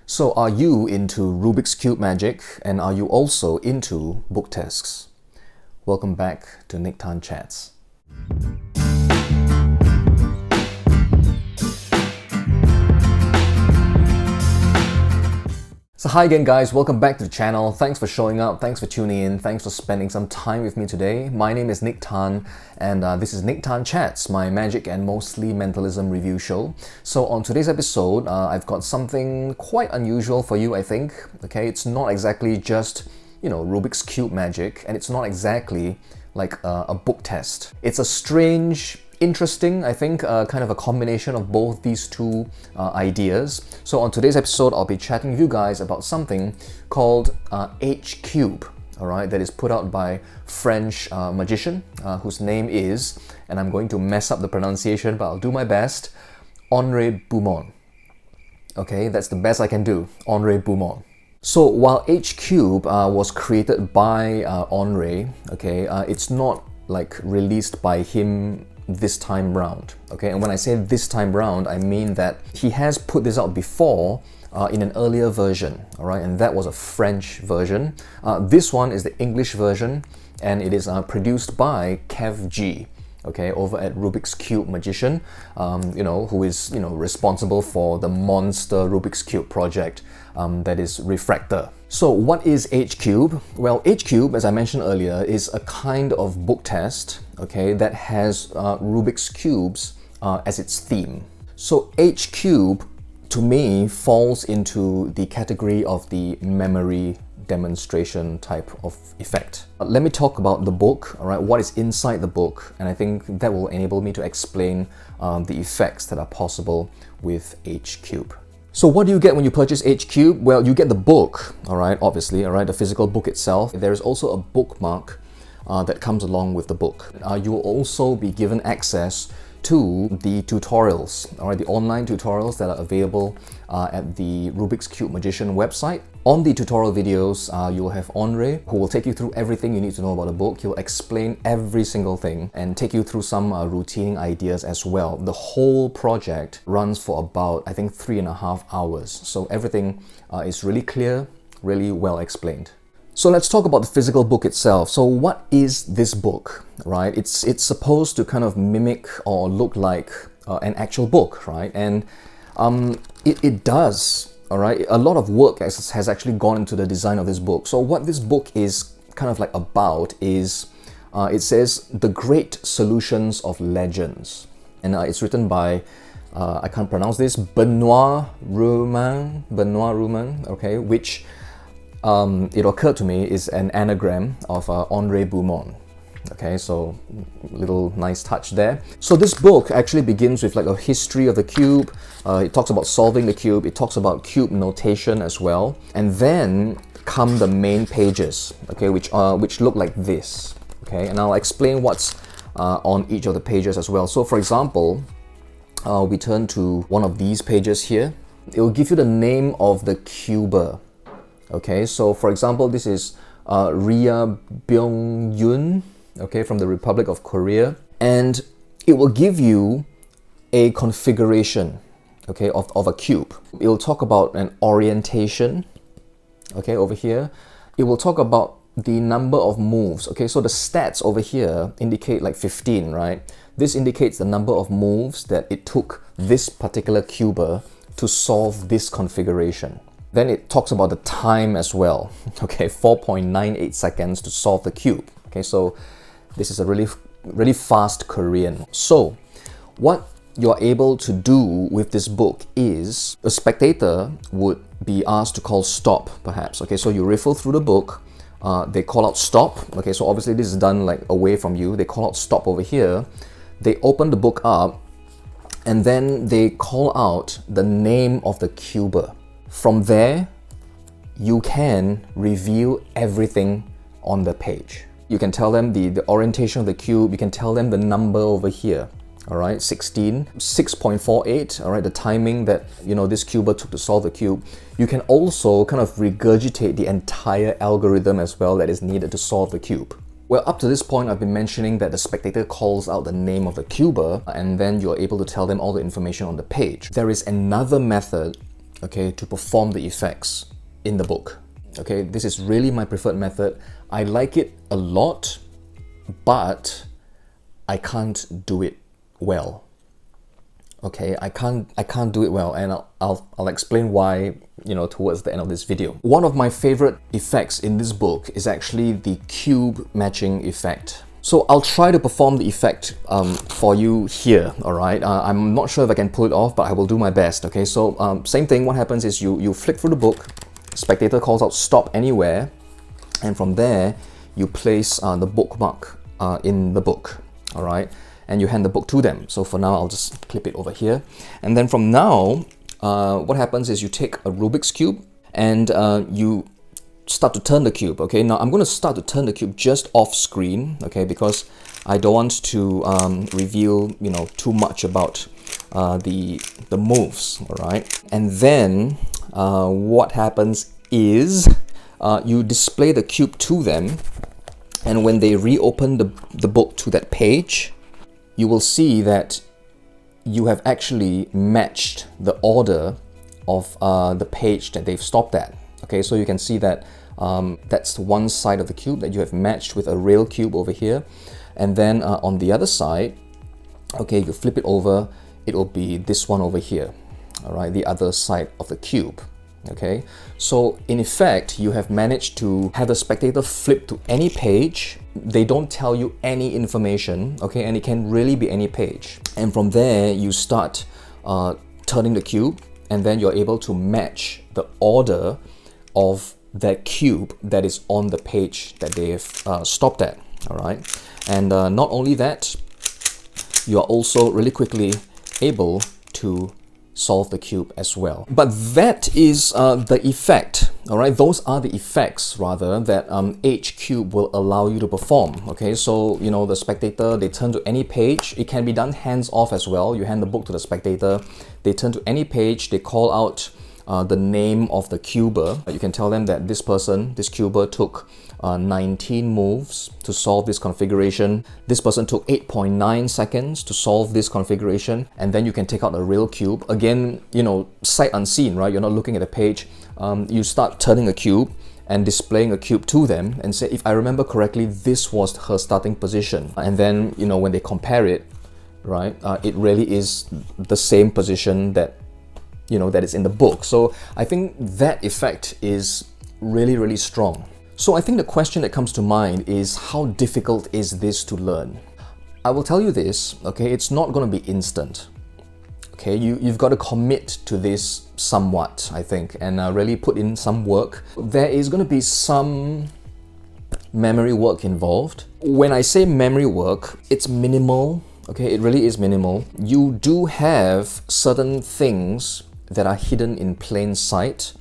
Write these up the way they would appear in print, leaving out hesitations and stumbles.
So are you into Rubik's Cube magic, and are you also into book tests? Welcome back to Nique Chats. So hi again guys, welcome back to the channel. Thanks for showing up, thanks for tuning in, thanks for spending some time with me today. My name is Nique Tan, and this is Nique Chats, my magic and mostly mentalism review show. So on today's episode, I've got something quite unusual for you, I think. Okay, it's not exactly just, Rubik's Cube magic, and it's not exactly like a book test. It's a strange, interesting, I think, kind of a combination of both these two ideas. So on today's episode, I'll be chatting with you guys about something called H-Cube, all right, that is put out by French magician whose name is, and I'm going to mess up the pronunciation, but I'll do my best, Henri Beaumont. Okay, that's the best I can do, Henri Beaumont. So while H-Cube was created by Henri, okay, it's not like released by him this time round, okay? And when I say this time round, I mean that he has put this out before in an earlier version, all right? And that was a French version. This one is the English version, and it is produced by Kev G, okay, over at Rubik's Cube Magician, who is, responsible for the monster Rubik's Cube project that is Refractor. So what is H-Cube? Well, H-Cube, as I mentioned earlier, is a kind of book test, okay, that has Rubik's Cubes as its theme. So H-Cube, to me, falls into the category of the memory demonstration type of effect. Let me talk about the book, all right, what is inside the book, and I think that will enable me to explain the effects that are possible with H-Cube. So what do you get when you purchase H-Cube? Well, you get the book, all right, obviously, all right, the physical book itself. There is also a bookmark that comes along with the book. You will also be given access to the tutorials, all right, the online tutorials that are available at the Rubik's Cube Magician website. On the tutorial videos, you will have Henri, who will take you through everything you need to know about the book. He'll explain every single thing and take you through some routine ideas as well. The whole project runs for about, I think, 3.5 hours. So everything is really clear, really well explained. So let's talk about the physical book itself. So what is this book, right? It's supposed to kind of mimic or look like an actual book, right? And it does. All right, a lot of work has actually gone into the design of this book. So what this book is kind of like about is, it says, The Great Solutions of Legends. And it's written by, I can't pronounce this, Benoit Roumain, okay, which it occurred to me is an anagram of Henri Beaumont. Okay, so little nice touch there. So this book actually begins with like a history of the cube. It talks about solving the cube. It talks about cube notation as well. And then come the main pages, okay, which look like this. Okay, and I'll explain what's on each of the pages as well. So for example, we turn to one of these pages here. It will give you the name of the cuber. Okay, so for example, this is Ria Byung-yun, okay, from the Republic of Korea, and it will give you a configuration, okay, of a cube. It will talk about an orientation, okay, over here. It will talk about the number of moves, okay, so the stats over here indicate like 15, right? This indicates the number of moves that it took this particular cuber to solve this configuration. Then it talks about the time as well, okay, 4.98 seconds to solve the cube, okay, so this is a really fast Korean. So what you're able to do with this book is a spectator would be asked to call stop, perhaps. Okay, so you riffle through the book, they call out stop. Okay, so obviously this is done like away from you. They call out stop over here. They open the book up, and then they call out the name of the cuber. From there, you can reveal everything on the page. You can tell them the orientation of the cube. You can tell them the number over here. All right, 16, 6.48. All right, the timing that this cuber took to solve the cube. You can also kind of regurgitate the entire algorithm as well that is needed to solve the cube. Well, up to this point, I've been mentioning that the spectator calls out the name of the cuber, and then you're able to tell them all the information on the page. There is another method okay, to perform the effects in the book. Okay, this is really my preferred method. I like it a lot, but I can't do it well. Okay, I can't do it well, and I'll explain why, towards the end of this video. One of my favorite effects in this book is actually the cube matching effect. So I'll try to perform the effect for you here, all right? I'm not sure if I can pull it off, but I will do my best, okay? So same thing, what happens is you flick through the book, spectator calls out stop anywhere, and from there, you place the bookmark in the book, all right? And you hand the book to them. So for now, I'll just clip it over here. And then from now, what happens is you take a Rubik's Cube and you start to turn the cube, okay? Now I'm going to start to turn the cube just off screen, okay? Because I don't want to reveal, too much about the moves, all right? And then what happens is you display the cube to them, and when they reopen the book to that page, you will see that you have actually matched the order of the page that they've stopped at. Okay, so you can see that that's one side of the cube that you have matched with a rail cube over here. And then on the other side, okay, you flip it over, it'll be this one over here, all right, the other side of the cube. Okay, so in effect, you have managed to have the spectator flip to any page. They don't tell you any information, okay, and it can really be any page. And from there, you start turning the cube, and then you're able to match the order of that cube that is on the page that they've stopped at, all right? And not only that, you are also really quickly able to solve the cube as well. But that is the effect, all right? Those are the effects, rather, that H cube will allow you to perform, okay? So, the spectator, they turn to any page. It can be done hands-off as well. You hand the book to the spectator, they turn to any page, they call out the name of the cuber. You can tell them that this cuber took 19 moves to solve this configuration. This person took 8.9 seconds to solve this configuration. And then you can take out a real cube. Again, sight unseen, right? You're not looking at the page. You start turning a cube and displaying a cube to them and say, if I remember correctly, this was her starting position. And then, when they compare it, right, it really is the same position that that is in the book. So I think that effect is really, really strong. So I think the question that comes to mind is, how difficult is this to learn? I will tell you this, okay, it's not going to be instant. Okay, you've got to commit to this somewhat, I think, and really put in some work. There is going to be some memory work involved. When I say memory work, it's minimal, okay, it really is minimal. You do have certain things that are hidden in plain sight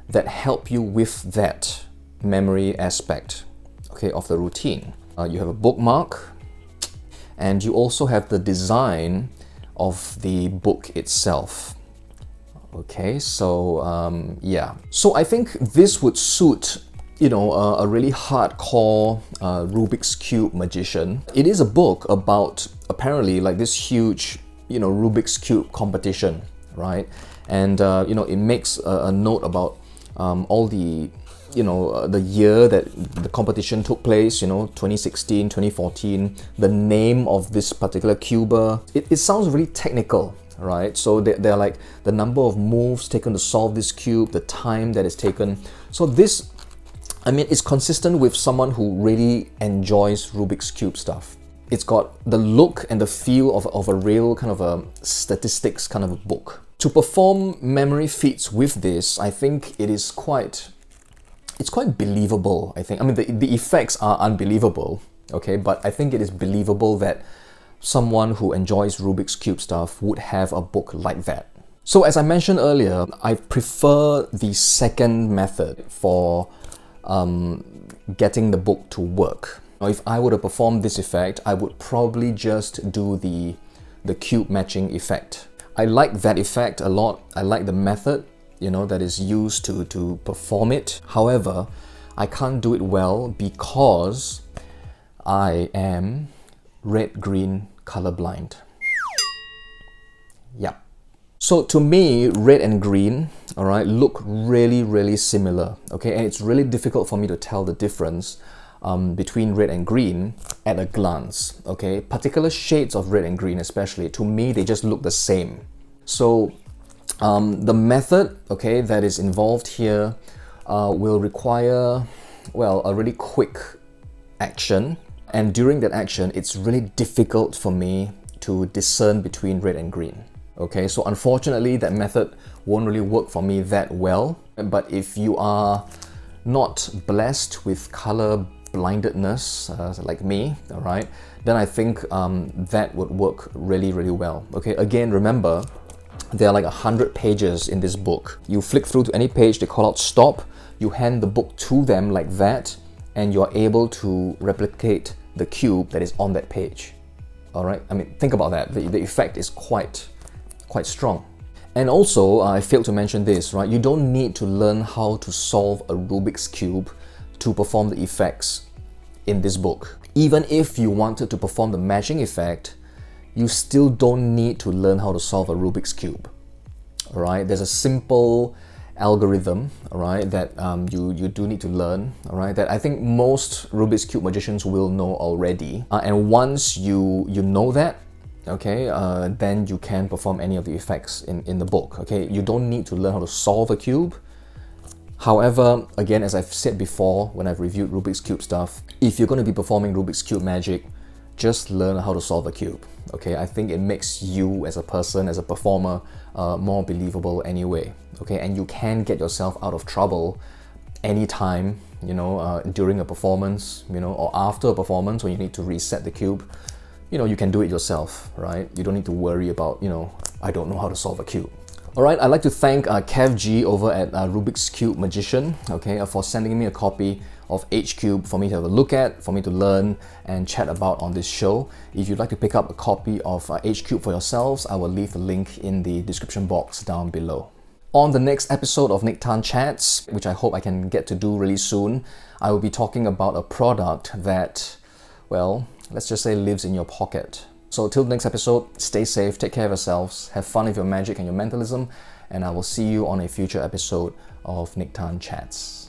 that help you with that memory aspect, okay, of the routine. You have a bookmark, and you also have the design of the book itself. Okay, so yeah. So I think this would suit, a really hardcore Rubik's Cube magician. It is a book about, apparently, like this huge, Rubik's Cube competition, right? And it makes a note about all the the year that the competition took place, 2016, 2014, the name of this particular cuber. It sounds really technical, right? So they're like the number of moves taken to solve this cube, the time that is taken. So this, it's consistent with someone who really enjoys Rubik's Cube stuff. It's got the look and the feel of a real kind of a statistics kind of a book. To perform memory feats with this, I think it's quite believable, I think. The effects are unbelievable, okay, but I think it is believable that someone who enjoys Rubik's Cube stuff would have a book like that. So as I mentioned earlier, I prefer the second method for getting the book to work. Now, if I were to perform this effect, I would probably just do the cube matching effect. I like that effect a lot. I like the method, that is used to perform it. However, I can't do it well because I am red-green colorblind. Yep. So to me, red and green, all right, look really, really similar, okay? And it's really difficult for me to tell the difference between red and green at a glance, okay? Particular shades of red and green especially, to me, they just look the same. So the method, okay, that is involved here will require, well, a really quick action. And during that action, it's really difficult for me to discern between red and green. Okay, so unfortunately, that method won't really work for me that well. But if you are not blessed with color blindedness, like me, all right, then I think that would work really, really well. Okay, again, remember, there are like 100 pages in this book. You flick through to any page, they call out stop, you hand the book to them like that, and you're able to replicate the cube that is on that page. All right, I mean, think about that. The effect is quite strong. And also, I failed to mention this, right? You don't need to learn how to solve a Rubik's Cube to perform the effects in this book. Even if you wanted to perform the matching effect, you still don't need to learn how to solve a Rubik's Cube. All right, there's a simple algorithm, all right, that you do need to learn, all right, that I think most Rubik's Cube magicians will know already. And once you know that, okay, then you can perform any of the effects in the book, okay? You don't need to learn how to solve a cube. However, again, as I've said before when I've reviewed Rubik's Cube stuff, if you're going to be performing Rubik's Cube magic, just learn how to solve a cube, okay? I think it makes you as a person, as a performer, more believable anyway, okay? And you can get yourself out of trouble anytime, you know, during a performance, you know, or after a performance when you need to reset the cube. You know, you can do it yourself, right? You don't need to worry about, you know, I don't know how to solve a cube. All right, I'd like to thank Kev G over at Rubik's Cube Magician, okay, for sending me a copy of H-Cube for me to have a look at, for me to learn and chat about on this show. If you'd like to pick up a copy of H-Cube for yourselves, I will leave a link in the description box down below. On the next episode of Nique Chats, which I hope I can get to do really soon, I will be talking about a product that, well, let's just say lives in your pocket. So till the next episode, stay safe, take care of yourselves, have fun with your magic and your mentalism, and I will see you on a future episode of Nique Chats.